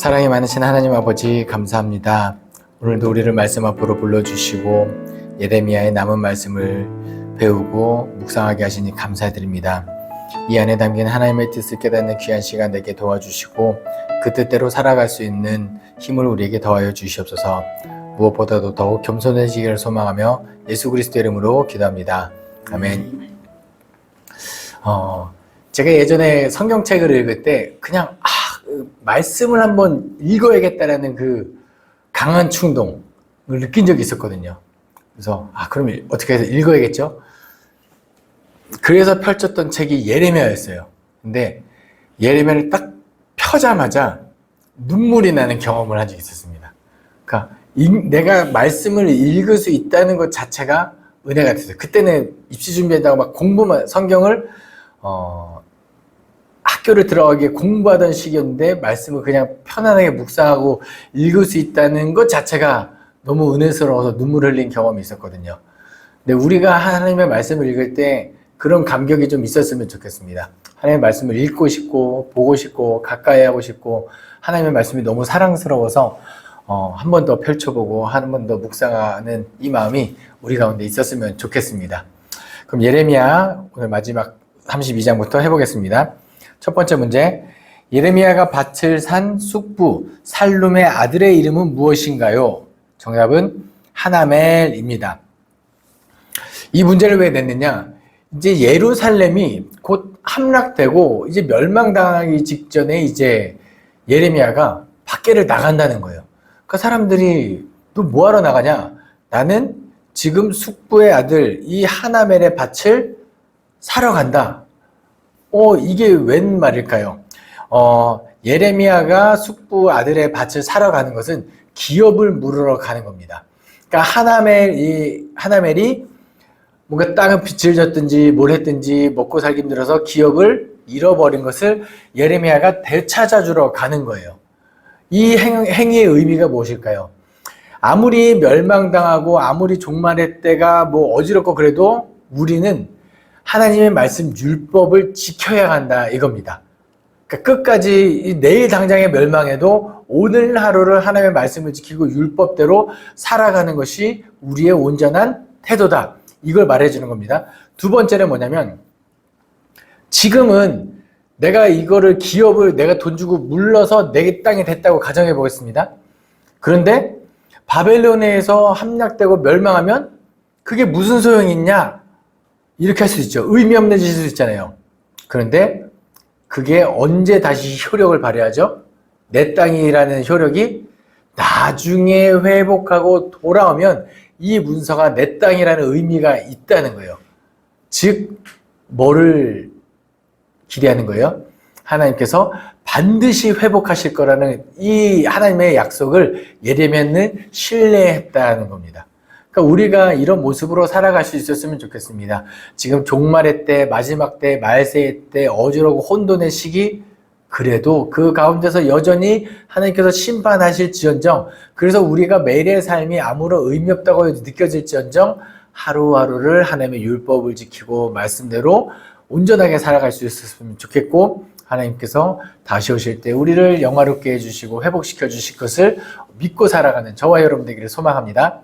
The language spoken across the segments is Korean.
사랑이 많으신 하나님 아버지 감사합니다. 오늘도 우리를 말씀 앞으로 불러주시고 예레미야의 남은 말씀을 배우고 묵상하게 하시니 감사드립니다. 이 안에 담긴 하나님의 뜻을 깨닫는 귀한 시간 되게 도와주시고 그 뜻대로 살아갈 수 있는 힘을 우리에게 더하여 주시옵소서. 무엇보다도 더욱 겸손해지기를 소망하며 예수 그리스도 이름으로 기도합니다. 아멘. 제가 예전에 성경책을 읽을 때 그냥 말씀을 한번 읽어야겠다라는 그 강한 충동을 느낀 적이 있었거든요. 그래서 그럼 어떻게 해서 읽어야겠죠? 그래서 펼쳤던 책이 예레미야였어요. 근데 예레미야를 딱 펴자마자 눈물이 나는 경험을 한 적이 있었습니다. 그러니까 내가 말씀을 읽을 수 있다는 것 자체가 은혜가 됐어요. 그때는 입시 준비한다고 막 공부만 성경을 학교를 들어가기에 공부하던 시기였는데 말씀을 그냥 편안하게 묵상하고 읽을 수 있다는 것 자체가 너무 은혜스러워서 눈물 흘린 경험이 있었거든요. 근데 우리가 하나님의 말씀을 읽을 때 그런 감격이 좀 있었으면 좋겠습니다. 하나님의 말씀을 읽고 싶고 보고 싶고 가까이 하고 싶고 하나님의 말씀이 너무 사랑스러워서 한 번 더 펼쳐보고 한 번 더 묵상하는 이 마음이 우리 가운데 있었으면 좋겠습니다. 그럼 예레미야 오늘 마지막 32장부터 해보겠습니다. 첫 번째 문제, 예레미야가 밭을 산 숙부 살룸의 아들의 이름은 무엇인가요? 정답은 하나멜입니다. 이 문제를 왜 냈느냐? 이제 예루살렘이 곧 함락되고 이제 멸망당하기 직전에 이제 예레미야가 밖에를 나간다는 거예요. 그러니까 사람들이 또 뭐하러 나가냐? 나는 지금 숙부의 아들 이 하나멜의 밭을 사러 간다. 이게 웬 말일까요? 예레미야가 숙부 아들의 밭을 사러 가는 것은 기업을 물으러 가는 겁니다. 그러니까 하나멜이 뭔가 땅에 빚을 졌든지 뭘 했든지 먹고 살기 힘들어서 기업을 잃어버린 것을 예레미야가 되찾아주러 가는 거예요. 이 행위의 의미가 무엇일까요? 아무리 멸망당하고 아무리 종말의 때가 어지럽고 그래도 우리는 하나님의 말씀 율법을 지켜야 한다 이겁니다. 그러니까 끝까지 내일 당장에 멸망해도 오늘 하루를 하나님의 말씀을 지키고 율법대로 살아가는 것이 우리의 온전한 태도다. 이걸 말해주는 겁니다. 두 번째는 뭐냐면 지금은 내가 이거를 기업을 내가 돈 주고 물러서 내 땅이 됐다고 가정해 보겠습니다. 그런데 바벨론에서 함락되고 멸망하면 그게 무슨 소용이 있냐? 이렇게 할 수 있죠. 의미 없는 짓일 수 있잖아요. 그런데 그게 언제 다시 효력을 발휘하죠? 내 땅이라는 효력이 나중에 회복하고 돌아오면 이 문서가 내 땅이라는 의미가 있다는 거예요. 즉 뭐를 기대하는 거예요? 하나님께서 반드시 회복하실 거라는 이 하나님의 약속을 예레미야는 신뢰했다는 겁니다. 그러니까 우리가 이런 모습으로 살아갈 수 있었으면 좋겠습니다. 지금 종말의 때, 마지막 때, 말세의 때, 어지럽고 혼돈의 시기, 그래도 그 가운데서 여전히 하나님께서 심판하실지언정, 그래서 우리가 매일의 삶이 아무런 의미 없다고 느껴질지언정 하루하루를 하나님의 율법을 지키고 말씀대로 온전하게 살아갈 수 있었으면 좋겠고, 하나님께서 다시 오실 때 우리를 영화롭게 해주시고 회복시켜 주실 것을 믿고 살아가는 저와 여러분 되기를 소망합니다.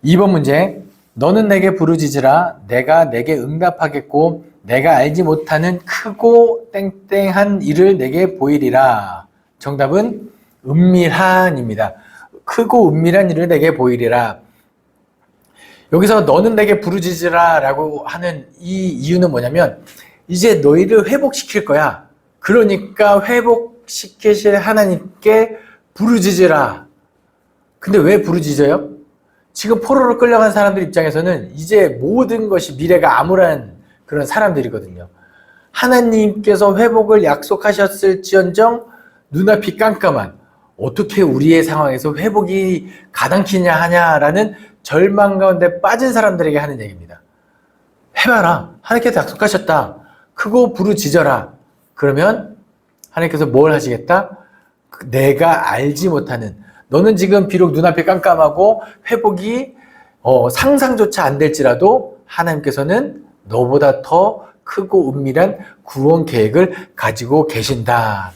2번 문제, 너는 내게 부르짖으라 내가 내게 응답하겠고 내가 알지 못하는 크고 땡땡한 일을 내게 보이리라. 정답은 은밀한입니다. 크고 은밀한 일을 내게 보이리라. 여기서 너는 내게 부르짖으라 라고 하는 이 이유는 뭐냐면 이제 너희를 회복시킬 거야. 그러니까 회복시키실 하나님께 부르짖으라. 근데 왜 부르짖어요? 지금 포로로 끌려간 사람들 입장에서는 이제 모든 것이 미래가 암울한 그런 사람들이거든요. 하나님께서 회복을 약속하셨을지언정 눈앞이 깜깜한 어떻게 우리의 상황에서 회복이 가당키냐 하냐라는 절망 가운데 빠진 사람들에게 하는 얘기입니다. 해봐라. 하나님께서 약속하셨다. 크고 부르짖어라. 그러면 하나님께서 뭘 하시겠다? 내가 알지 못하는, 너는 지금 비록 눈앞이 깜깜하고 회복이 상상조차 안 될지라도 하나님께서는 너보다 더 크고 은밀한 구원 계획을 가지고 계신다.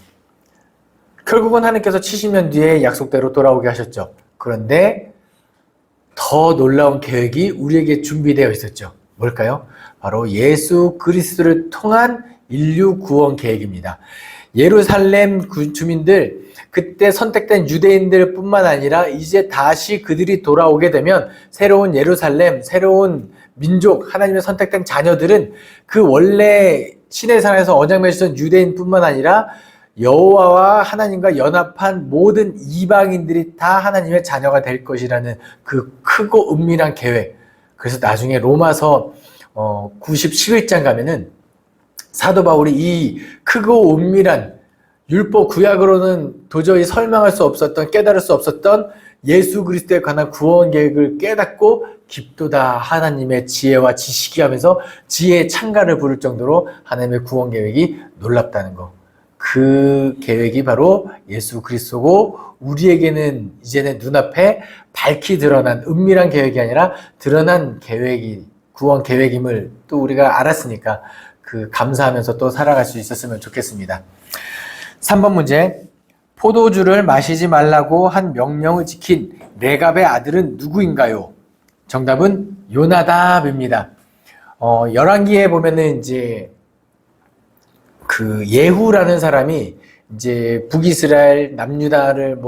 결국은 하나님께서 70년 뒤에 약속대로 돌아오게 하셨죠. 그런데 더 놀라운 계획이 우리에게 준비되어 있었죠. 뭘까요? 바로 예수 그리스도를 통한 인류 구원 계획입니다. 예루살렘 주민들, 그때 선택된 유대인들 뿐만 아니라 이제 다시 그들이 돌아오게 되면 새로운 예루살렘, 새로운 민족, 하나님의 선택된 자녀들은 그 원래 신의 산에서 언약 맺으셨던 유대인 뿐만 아니라 여호와와 하나님과 연합한 모든 이방인들이 다 하나님의 자녀가 될 것이라는 그 크고 은밀한 계획. 그래서 나중에 로마서 90, 11장 가면은 사도 바울이 이 크고 은밀한 율법 구약으로는 도저히 설명할 수 없었던, 깨달을 수 없었던 예수 그리스도에 관한 구원 계획을 깨닫고 깊도다 하나님의 지혜와 지식이 하면서 지혜의 창가를 부를 정도로 하나님의 구원 계획이 놀랍다는 거. 그 계획이 바로 예수 그리스도고 우리에게는 이제는 눈앞에 밝히 드러난 은밀한 계획이 아니라 드러난 계획이 구원 계획임을 또 우리가 알았으니까 그 감사하면서 또 살아갈 수 있었으면 좋겠습니다. 3번 문제. 포도주를 마시지 말라고 한 명령을 지킨 레갑의 아들은 누구인가요? 정답은 요나답입니다. 열왕기에 보면은 이제 그 예후라는 사람이 이제 북이스라엘 남유다를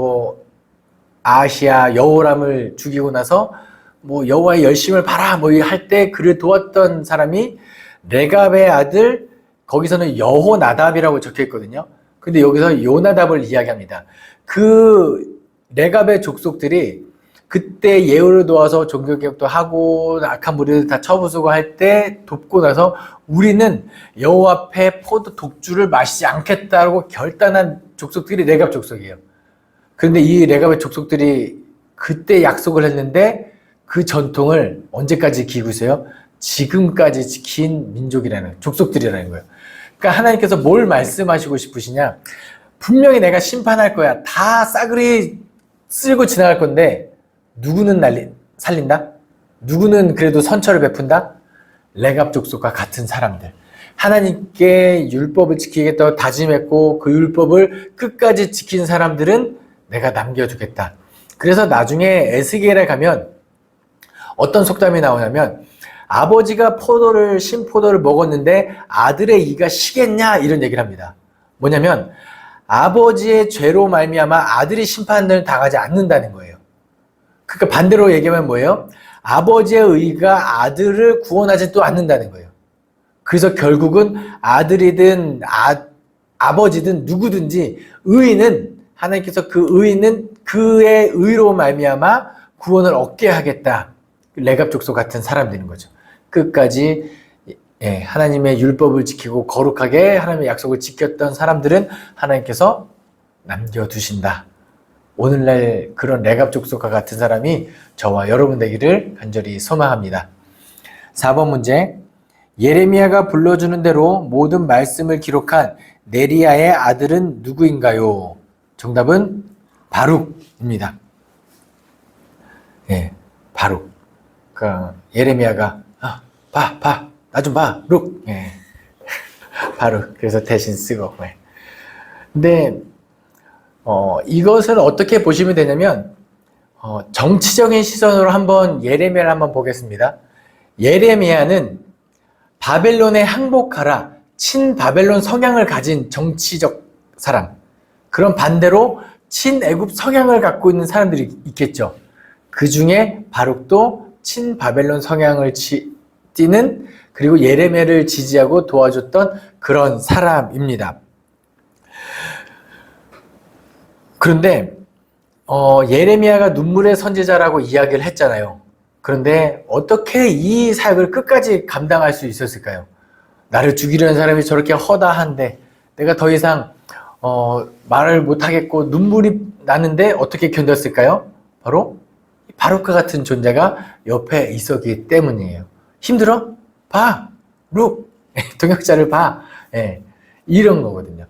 아시아 여호람을 죽이고 나서 여호와의 열심을 봐라 할 때 그를 도왔던 사람이 레갑의 아들, 거기서는 여호나답이라고 적혀 있거든요. 근데 여기서 요나답을 이야기합니다. 그 레갑의 족속들이 그때 예후를 도와서 종교개혁도 하고 악한 무리를 다 쳐부수고 할 때 돕고 나서 우리는 여호와 앞에 포도 독주를 마시지 않겠다고 결단한 족속들이 레갑 족속이에요. 그런데 이 레갑의 족속들이 그때 약속을 했는데 그 전통을 언제까지 지키고 있어요? 지금까지 지킨 민족이라는, 족속들이라는 거예요. 그러니까 하나님께서 뭘 말씀하시고 싶으시냐? 분명히 내가 심판할 거야. 다 싸그리 쓸고 지나갈 건데 누구는 살린다? 누구는 그래도 선처를 베푼다? 레갑 족속과 같은 사람들. 하나님께 율법을 지키겠다고 다짐했고 그 율법을 끝까지 지킨 사람들은 내가 남겨두겠다. 그래서 나중에 에스겔에 가면 어떤 속담이 나오냐면 아버지가 신포도를 먹었는데 아들의 이가 시겠냐 이런 얘기를 합니다. 뭐냐면 아버지의 죄로 말미암아 아들이 심판을 당하지 않는다는 거예요. 그러니까 반대로 얘기하면 뭐예요? 아버지의 의가 아들을 구원하지 또 않는다는 거예요. 그래서 결국은 아들이든 아버지든 누구든지 의인은 하나님께서 그 의인은 그의 의로 말미암아 구원을 얻게 하겠다. 레갑 족속 같은 사람들인 거죠. 끝까지 하나님의 율법을 지키고 거룩하게 하나님의 약속을 지켰던 사람들은 하나님께서 남겨두신다. 오늘날 그런 레갑 족속과 같은 사람이 저와 여러분 되기를 간절히 소망합니다. 4번 문제. 예레미야가 불러주는 대로 모든 말씀을 기록한 네리야의 아들은 누구인가요? 정답은 바룩입니다. 바룩. 그러니까 예레미야가 나 좀 봐, 룩. 바룩. 그래서 대신 쓰고. 근데 이것을 어떻게 보시면 되냐면 정치적인 시선으로 한번 예레미야를 한번 보겠습니다. 예레미야는 바벨론에 항복하라, 친바벨론 성향을 가진 정치적 사람, 그런 반대로 친애굽 성향을 갖고 있는 사람들이 있겠죠. 그 중에 바룩도 친바벨론 성향을 띠는, 그리고 예레미야를 지지하고 도와줬던 그런 사람입니다. 그런데 예레미야가 눈물의 선지자라고 이야기를 했잖아요. 그런데 어떻게 이 사역을 끝까지 감당할 수 있었을까요? 나를 죽이려는 사람이 저렇게 허다한데 내가 더 이상 말을 못하겠고 눈물이 나는데 어떻게 견뎠을까요? 바로 바룩과 같은 존재가 옆에 있었기 때문이에요. 힘들어? 봐! 룩! 동역자를 봐! 이런 거거든요.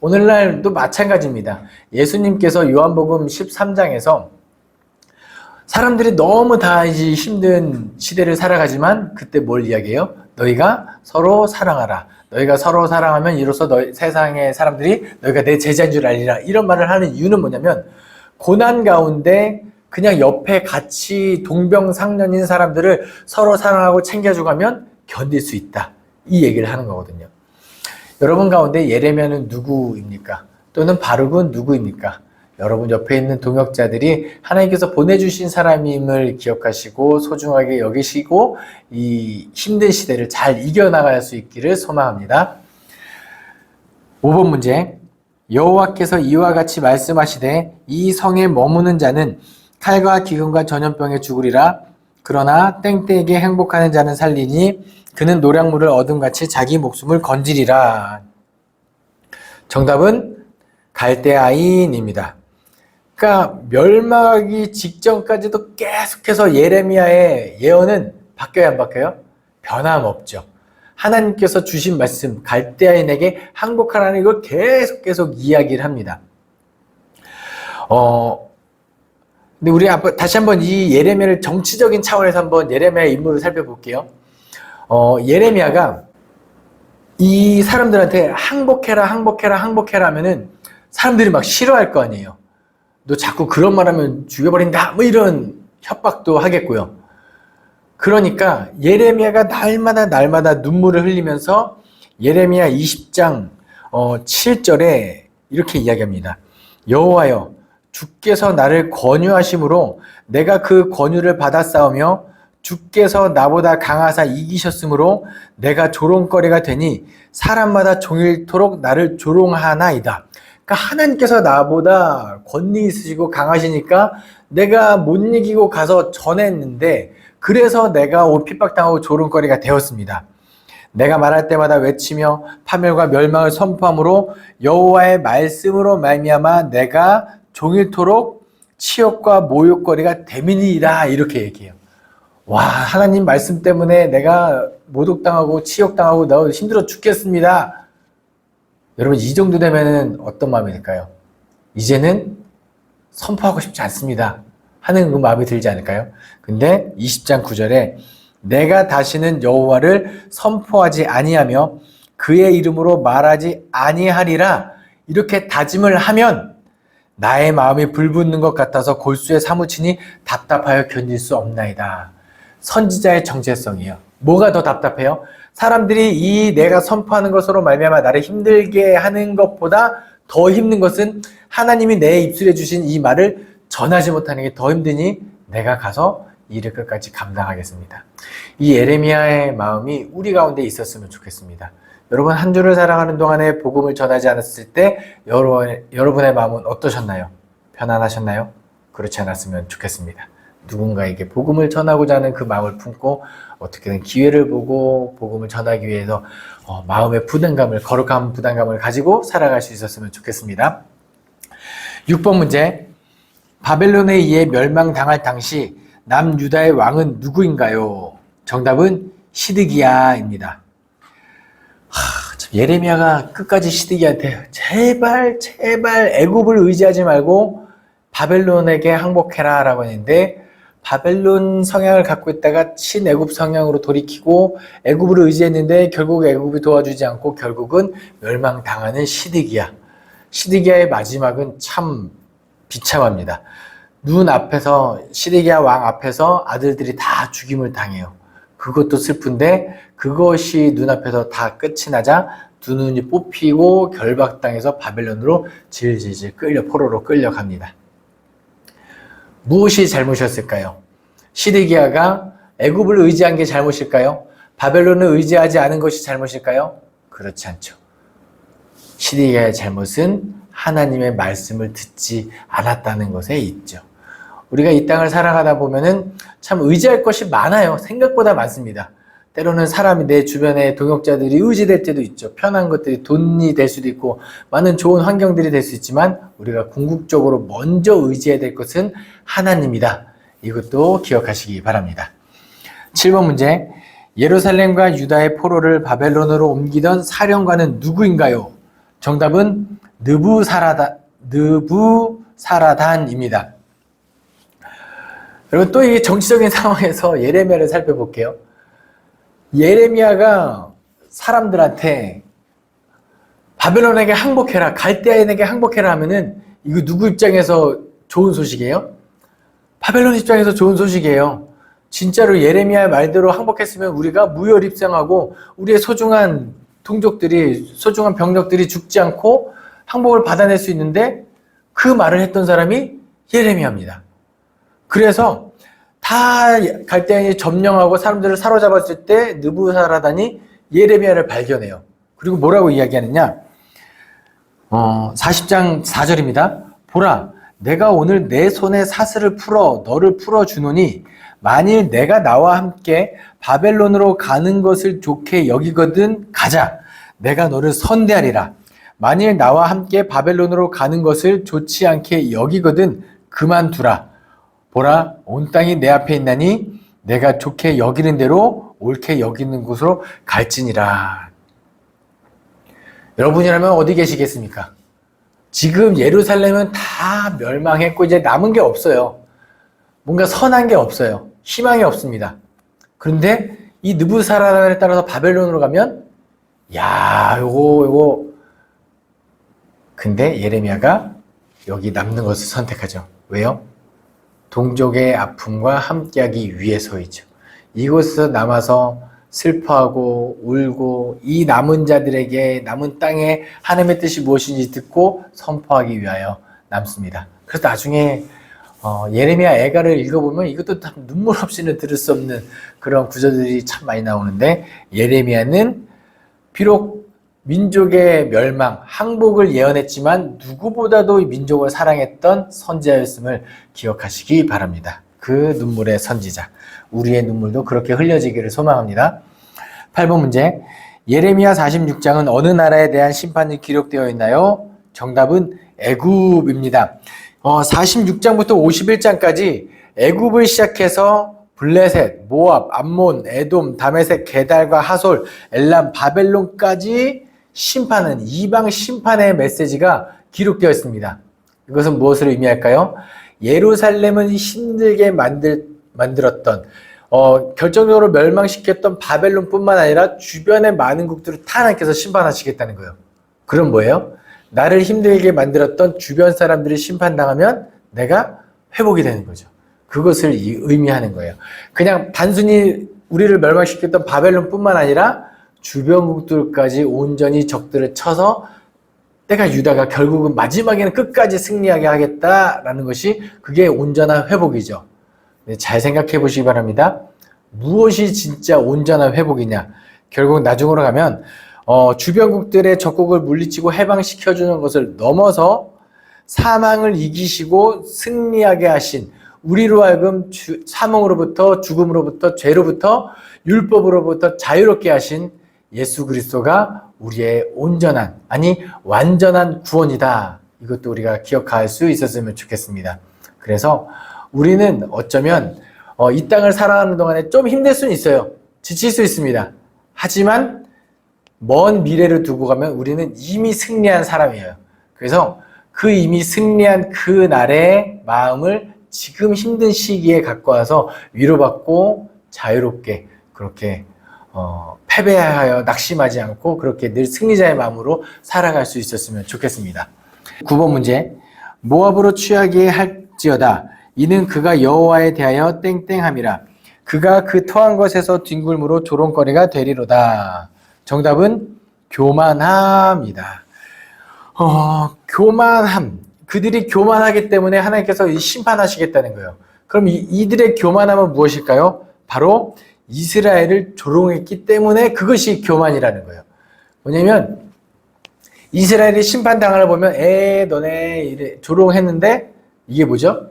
오늘날도 마찬가지입니다. 예수님께서 요한복음 13장에서 사람들이 너무 다 이제 힘든 시대를 살아가지만 그때 뭘 이야기해요? 너희가 서로 사랑하라. 너희가 서로 사랑하면 이로써 세상의 사람들이 너희가 내 제자인 줄 알리라. 이런 말을 하는 이유는 뭐냐면 고난 가운데 그냥 옆에 같이 동병상련인 사람들을 서로 사랑하고 챙겨주가면 견딜 수 있다. 이 얘기를 하는 거거든요. 여러분 가운데 예레미야는 누구입니까? 또는 바룩은 누구입니까? 여러분 옆에 있는 동역자들이 하나님께서 보내주신 사람임을 기억하시고 소중하게 여기시고 이 힘든 시대를 잘 이겨나갈 수 있기를 소망합니다. 5번 문제. 여호와께서 이와 같이 말씀하시되 이 성에 머무는 자는 칼과 기근과 전염병에 죽으리라. 그러나 땡땡에게 행복하는 자는 살리니 그는 노량물을 얻음같이 자기 목숨을 건지리라. 정답은 갈대아인입니다. 그러니까 멸망하기 직전까지도 계속해서 예레미야의 예언은 바뀌어야 안 바뀌어요? 변함없죠. 하나님께서 주신 말씀 갈대아인에게 항복하라는 걸 계속 이야기를 합니다. 근데 우리 다시 한번 이 예레미야를 정치적인 차원에서 한번 예레미야의 인물을 살펴볼게요. 예레미야가 이 사람들한테 항복해라 하면은 사람들이 막 싫어할 거 아니에요. 너 자꾸 그런 말 하면 죽여버린다 뭐 이런 협박도 하겠고요. 그러니까 예레미야가 날마다 눈물을 흘리면서 예레미야 20장 7절에 이렇게 이야기합니다. 여호와여 주께서 나를 권유하심으로 내가 그 권유를 받아 싸우며 주께서 나보다 강하사 이기셨으므로 내가 조롱거리가 되니 사람마다 종일토록 나를 조롱하나이다. 그러니까 하나님께서 나보다 권위 있으시고 강하시니까 내가 못 이기고 가서 전했는데 그래서 내가 핍박당하고 조롱거리가 되었습니다. 내가 말할 때마다 외치며 파멸과 멸망을 선포함으로 여호와의 말씀으로 말미암아 내가 종일토록 치욕과 모욕거리가 됨이니이다. 이렇게 얘기해요. 와, 하나님 말씀 때문에 내가 모독당하고 치욕당하고 너무 힘들어 죽겠습니다. 여러분 이 정도 되면은 어떤 마음이 들까요? 이제는 선포하고 싶지 않습니다 하는 그 마음이 들지 않을까요? 근데 20장 9절에 내가 다시는 여호와를 선포하지 아니하며 그의 이름으로 말하지 아니하리라 이렇게 다짐을 하면 나의 마음이 불붙는 것 같아서 골수에 사무치니 답답하여 견딜 수 없나이다. 선지자의 정체성이에요. 뭐가 더 답답해요? 사람들이 이 내가 선포하는 것으로 말미암아 나를 힘들게 하는 것보다 더 힘든 것은 하나님이 내 입술에 주신 이 말을 전하지 못하는 게 더 힘드니 내가 가서 일을 끝까지 감당하겠습니다. 이 예레미야의 마음이 우리 가운데 있었으면 좋겠습니다. 여러분 한 주를 살아가는 동안에 복음을 전하지 않았을 때 여러분의 마음은 어떠셨나요? 편안하셨나요? 그렇지 않았으면 좋겠습니다. 누군가에게 복음을 전하고자 하는 그 마음을 품고 어떻게든 기회를 보고 복음을 전하기 위해서 마음의 부담감을 거룩한 부담감을 가지고 살아갈 수 있었으면 좋겠습니다. 6번 문제. 바벨론에 의해 멸망당할 당시 남유다의 왕은 누구인가요? 정답은 시드기야입니다. 예레미야가 끝까지 시드기야한테 제발 애굽을 의지하지 말고 바벨론에게 항복해라 라고 했는데 바벨론 성향을 갖고 있다가 친애굽 성향으로 돌이키고 애굽을 의지했는데 결국 애굽이 도와주지 않고 결국은 멸망당하는 시드기야의 마지막은 참 비참합니다. 눈앞에서 시드기야 왕 앞에서 아들들이 다 죽임을 당해요. 그것도 슬픈데 그것이 눈앞에서 다 끝이 나자 두 눈이 뽑히고 결박당해서 바벨론으로 질질질 포로로 끌려갑니다. 무엇이 잘못이었을까요? 시드기야가 애굽을 의지한 게 잘못일까요? 바벨론을 의지하지 않은 것이 잘못일까요? 그렇지 않죠. 시드기야의 잘못은 하나님의 말씀을 듣지 않았다는 것에 있죠. 우리가 이 땅을 살아가다 보면은 참 의지할 것이 많아요. 생각보다 많습니다. 때로는 사람이 내 주변에 동역자들이 의지될 때도 있죠. 편한 것들이 돈이 될 수도 있고 많은 좋은 환경들이 될 수 있지만 우리가 궁극적으로 먼저 의지해야 될 것은 하나님이다. 이것도 기억하시기 바랍니다. 7번 문제. 예루살렘과 유다의 포로를 바벨론으로 옮기던 사령관은 누구인가요? 정답은 느부사라단입니다. 여러분 또 이 정치적인 상황에서 예레미야를 살펴볼게요. 예레미야가 사람들한테 바벨론에게 항복해라, 갈대아인에게 항복해라 하면은 이거 누구 입장에서 좋은 소식이에요? 바벨론 입장에서 좋은 소식이에요. 진짜로 예레미야의 말대로 항복했으면 우리가 무혈 입상하고 우리의 소중한 동족들이, 소중한 병력들이 죽지 않고 항복을 받아낼 수 있는데 그 말을 했던 사람이 예레미야입니다. 그래서 다 갈대아인이 점령하고 사람들을 사로잡았을 때 느부사라단이 예레미야를 발견해요. 그리고 뭐라고 이야기하느냐? 40장 4절입니다. 보라, 내가 오늘 내 손에 사슬을 풀어 너를 풀어주노니 만일 내가 나와 함께 바벨론으로 가는 것을 좋게 여기거든 가자. 내가 너를 선대하리라. 만일 나와 함께 바벨론으로 가는 것을 좋지 않게 여기거든 그만두라. 보라, 온 땅이 내 앞에 있나니 내가 좋게 여기는 대로 옳게 여기는 곳으로 갈지니라. 여러분이라면 어디 계시겠습니까? 지금 예루살렘은 다 멸망했고 이제 남은 게 없어요. 뭔가 선한 게 없어요. 희망이 없습니다. 그런데 이 느부사라단에 따라서 바벨론으로 가면 요거 근데 예레미야가 여기 남는 것을 선택하죠. 왜요? 동족의 아픔과 함께하기 위해서이죠. 이곳에서 남아서 슬퍼하고 울고 이 남은 자들에게 남은 땅에 하나님의 뜻이 무엇인지 듣고 선포하기 위하여 남습니다. 그래서 나중에 예레미야 애가를 읽어보면 이것도 참 눈물 없이는 들을 수 없는 그런 구절들이 참 많이 나오는데 예레미야는 비록 민족의 멸망, 항복을 예언했지만 누구보다도 이 민족을 사랑했던 선지자였음을 기억하시기 바랍니다. 그 눈물의 선지자, 우리의 눈물도 그렇게 흘려지기를 소망합니다. 8번 문제, 예레미야 46장은 어느 나라에 대한 심판이 기록되어 있나요? 정답은 애굽입니다. 46장부터 51장까지 애굽을 시작해서 블레셋, 모압, 암몬, 에돔, 다메섹, 게달과 하솔, 엘람, 바벨론까지 심판은 이방 심판의 메시지가 기록되어 있습니다. 이것은 무엇을 의미할까요? 예루살렘은 힘들게 만들었던 결정적으로 멸망시켰던 바벨론뿐만 아니라 주변의 많은 국들을 다 하나님께서 심판하시겠다는 거예요. 그럼 뭐예요? 나를 힘들게 만들었던 주변 사람들이 심판당하면 내가 회복이 되는 거죠. 그것을 의미하는 거예요. 그냥 단순히 우리를 멸망시켰던 바벨론뿐만 아니라 주변국들까지 온전히 적들을 쳐서 때가 유다가 결국은 마지막에는 끝까지 승리하게 하겠다라는 것이 그게 온전한 회복이죠. 잘 생각해 보시기 바랍니다. 무엇이 진짜 온전한 회복이냐? 결국 나중으로 가면 주변국들의 적국을 물리치고 해방시켜주는 것을 넘어서 사망을 이기시고 승리하게 하신 우리로 하여금 사망으로부터 죽음으로부터 죄로부터 율법으로부터 자유롭게 하신 예수 그리스도가 우리의 온전한 아니 완전한 구원이다. 이것도 우리가 기억할 수 있었으면 좋겠습니다. 그래서 우리는 어쩌면 이 땅을 살아가는 동안에 좀 힘들 수는 있어요. 지칠 수 있습니다. 하지만 먼 미래를 두고 가면 우리는 이미 승리한 사람이에요. 그래서 그 이미 승리한 그 날의 마음을 지금 힘든 시기에 갖고 와서 위로받고 자유롭게 그렇게 패배하여 낙심하지 않고 그렇게 늘 승리자의 마음으로 살아갈 수 있었으면 좋겠습니다. 9번 문제, 모압으로 취하게 할지어다. 이는 그가 여호와에 대하여 땡땡함이라. 그가 그 토한 것에서 뒹굴므로 조롱거리가 되리로다. 정답은 교만함이다. 교만함. 그들이 교만하기 때문에 하나님께서 심판하시겠다는 거예요. 그럼 이들의 교만함은 무엇일까요? 바로 이스라엘을 조롱했기 때문에 그것이 교만이라는 거예요. 뭐냐면 이스라엘이 심판당하를 보면 너네 이래 조롱했는데 이게 뭐죠?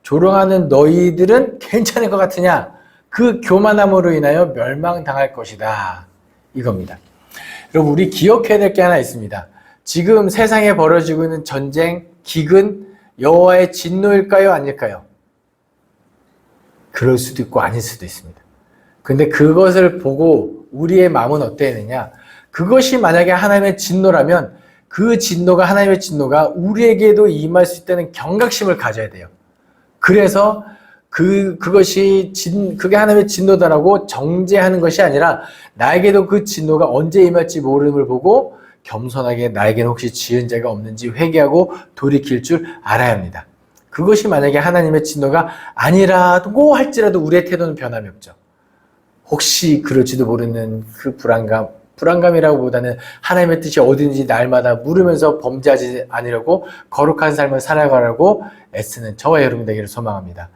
조롱하는 너희들은 괜찮을 것 같으냐? 그 교만함으로 인하여 멸망당할 것이다. 이겁니다. 여러분 우리 기억해야 될 게 하나 있습니다. 지금 세상에 벌어지고 있는 전쟁, 기근, 여호와의 진노일까요? 아닐까요? 그럴 수도 있고 아닐 수도 있습니다. 근데 그것을 보고 우리의 마음은 어땠느냐? 그것이 만약에 하나님의 진노라면 그 진노가 하나님의 진노가 우리에게도 임할 수 있다는 경각심을 가져야 돼요. 그래서 그게 하나님의 진노다라고 정죄하는 것이 아니라 나에게도 그 진노가 언제 임할지 모름을 보고 겸손하게 나에게는 혹시 지은 죄가 없는지 회개하고 돌이킬 줄 알아야 합니다. 그것이 만약에 하나님의 진노가 아니라고 할지라도 우리의 태도는 변함이 없죠. 혹시 그럴지도 모르는 그 불안감이라고 보다는 하나님의 뜻이 어딘지 날마다 물으면서 범죄하지 않으려고 거룩한 삶을 살아가라고 애쓰는 저와 여러분 되기를 소망합니다.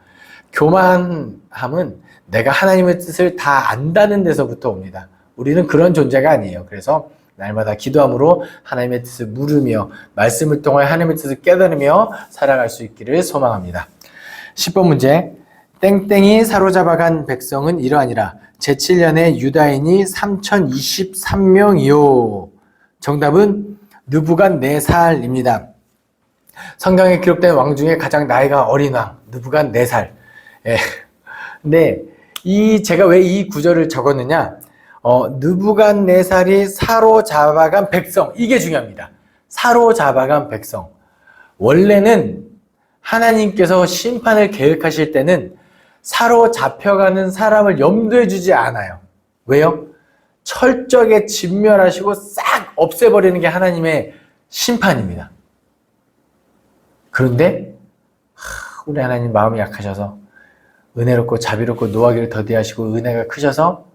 교만함은 내가 하나님의 뜻을 다 안다는 데서부터 옵니다. 우리는 그런 존재가 아니에요. 그래서 날마다 기도함으로 하나님의 뜻을 물으며 말씀을 통하여 하나님의 뜻을 깨달으며 살아갈 수 있기를 소망합니다. 10번 문제. 땡땡이 사로잡아간 백성은 이러하니라. 제7년에 유다인이 3023명이요. 정답은 느부갓네살입니다. 성경에 기록된 왕 중에 가장 나이가 어린 왕 느부갓네살. 예. 근데 제가 왜 이 구절을 적었느냐? 느부갓네살이 사로잡아간 백성, 이게 중요합니다. 사로잡아간 백성. 원래는 하나님께서 심판을 계획하실 때는 사로잡혀가는 사람을 염두에 두지 않아요. 왜요? 철저하게 진멸하시고 싹 없애버리는 게 하나님의 심판입니다. 그런데 우리 하나님 마음이 약하셔서 은혜롭고 자비롭고 노하기를 더디하시고 은혜가 크셔서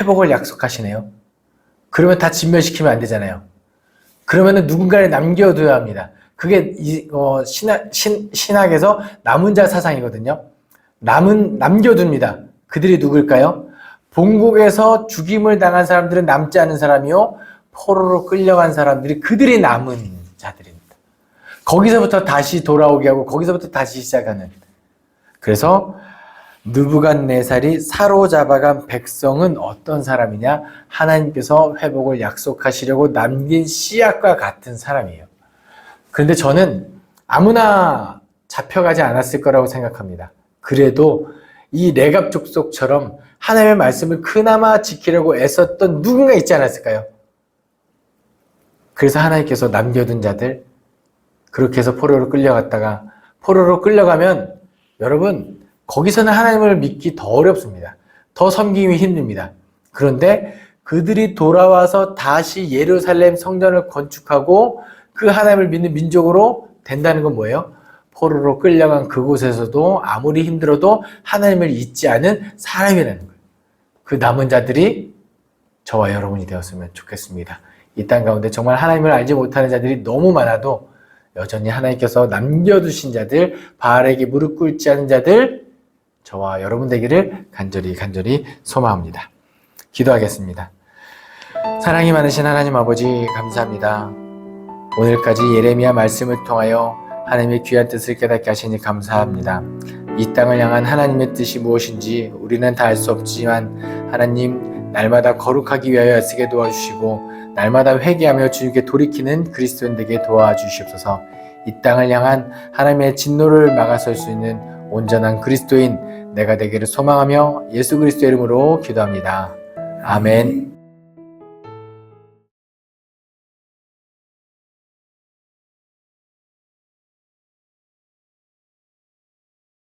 회복을 약속하시네요. 그러면 다 진멸시키면 안 되잖아요. 그러면은 누군가를 남겨둬야 합니다. 그게 신학에서 남은 자 사상이거든요. 남겨둡니다. 그들이 누굴까요? 본국에서 죽임을 당한 사람들은 남지 않은 사람이요, 포로로 끌려간 사람들이 그들이 남은 자들입니다. 거기서부터 다시 돌아오게 하고 거기서부터 다시 시작하는. 그래서 느부갓네살이 사로잡아간 백성은 어떤 사람이냐? 하나님께서 회복을 약속하시려고 남긴 씨앗과 같은 사람이에요. 그런데 저는 아무나 잡혀가지 않았을 거라고 생각합니다. 그래도 이 레갑 족속처럼 하나님의 말씀을 그나마 지키려고 애썼던 누군가 있지 않았을까요? 그래서 하나님께서 남겨둔 자들, 그렇게 해서 포로로 끌려가면 여러분 거기서는 하나님을 믿기 더 어렵습니다. 더 섬기기 힘듭니다. 그런데 그들이 돌아와서 다시 예루살렘 성전을 건축하고 그 하나님을 믿는 민족으로 된다는 건 뭐예요? 포로로 끌려간 그곳에서도 아무리 힘들어도 하나님을 잊지 않은 사람이라는 거예요. 그 남은 자들이 저와 여러분이 되었으면 좋겠습니다. 이 땅 가운데 정말 하나님을 알지 못하는 자들이 너무 많아도 여전히 하나님께서 남겨두신 자들, 바알에게 무릎 꿇지 않은 자들, 저와 여러분 되기를 간절히 소망합니다. 기도하겠습니다. 사랑이 많으신 하나님 아버지 감사합니다. 오늘까지 예레미야 말씀을 통하여 하나님의 귀한 뜻을 깨닫게 하시니 감사합니다. 이 땅을 향한 하나님의 뜻이 무엇인지 우리는 다 알 수 없지만 하나님 날마다 거룩하기 위하여 애쓰게 도와주시고 날마다 회개하며 주님께 돌이키는 그리스도인 되게 도와주시옵소서. 이 땅을 향한 하나님의 진노를 막아설 수 있는 온전한 그리스도인 내가 되기를 소망하며 예수 그리스도의 이름으로 기도합니다. 아멘.